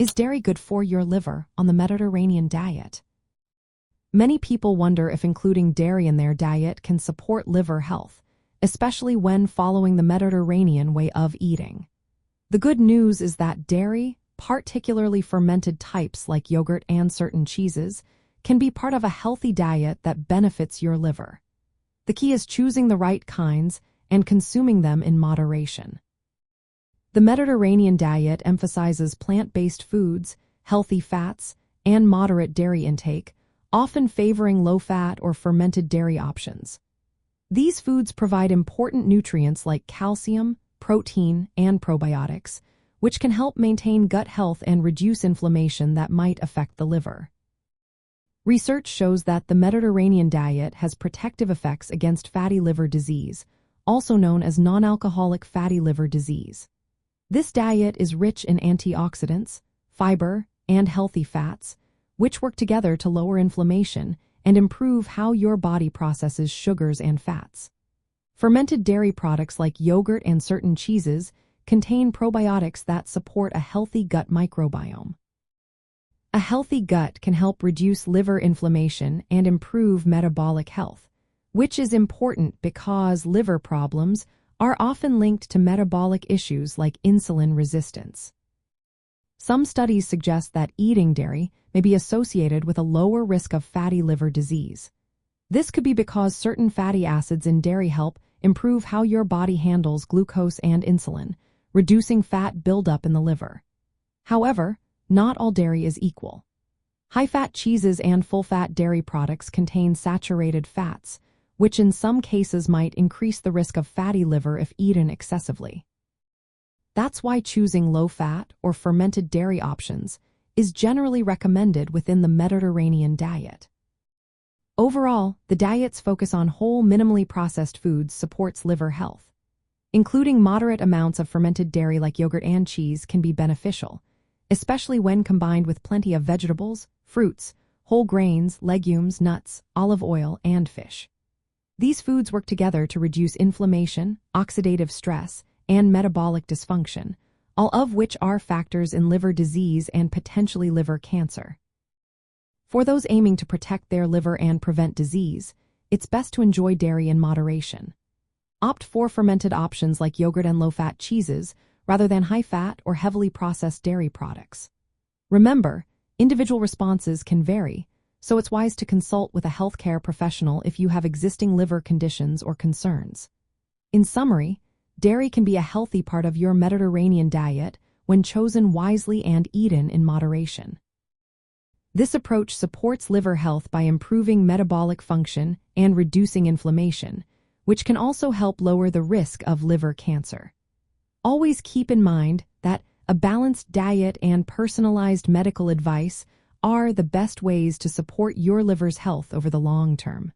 Is dairy good for your liver on the Mediterranean diet? Many people wonder if including dairy in their diet can support liver health, especially when following the Mediterranean way of eating. The good news is that dairy, particularly fermented types like yogurt and certain cheeses, can be part of a healthy diet that benefits your liver. The key is choosing the right kinds and consuming them in moderation. The Mediterranean diet emphasizes plant-based foods, healthy fats, and moderate dairy intake, often favoring low-fat or fermented dairy options. These foods provide important nutrients like calcium, protein, and probiotics, which can help maintain gut health and reduce inflammation that might affect the liver. Research shows that the Mediterranean diet has protective effects against fatty liver disease, also known as non-alcoholic fatty liver disease. This diet is rich in antioxidants, fiber, and healthy fats, which work together to lower inflammation and improve how your body processes sugars and fats. Fermented dairy products like yogurt and certain cheeses contain probiotics that support a healthy gut microbiome. A healthy gut can help reduce liver inflammation and improve metabolic health, which is important because liver problems are often linked to metabolic issues like insulin resistance. Some studies suggest that eating dairy may be associated with a lower risk of fatty liver disease. This could be because certain fatty acids in dairy help improve how your body handles glucose and insulin, reducing fat buildup in the liver. However, not all dairy is equal. High-fat cheeses and full-fat dairy products contain saturated fats, which in some cases might increase the risk of fatty liver if eaten excessively. That's why choosing low-fat or fermented dairy options is generally recommended within the Mediterranean diet. Overall, the diet's focus on whole, minimally processed foods supports liver health. Including moderate amounts of fermented dairy like yogurt and cheese can be beneficial, especially when combined with plenty of vegetables, fruits, whole grains, legumes, nuts, olive oil, and fish. These foods work together to reduce inflammation, oxidative stress, and metabolic dysfunction, all of which are factors in liver disease and potentially liver cancer. For those aiming to protect their liver and prevent disease, it's best to enjoy dairy in moderation. Opt for fermented options like yogurt and low-fat cheeses rather than high-fat or heavily processed dairy products. Remember, individual responses can vary, so it's wise to consult with a healthcare professional if you have existing liver conditions or concerns. In summary, dairy can be a healthy part of your Mediterranean diet when chosen wisely and eaten in moderation. This approach supports liver health by improving metabolic function and reducing inflammation, which can also help lower the risk of liver cancer. Always keep in mind that a balanced diet and personalized medical advice are the best ways to support your liver's health over the long term.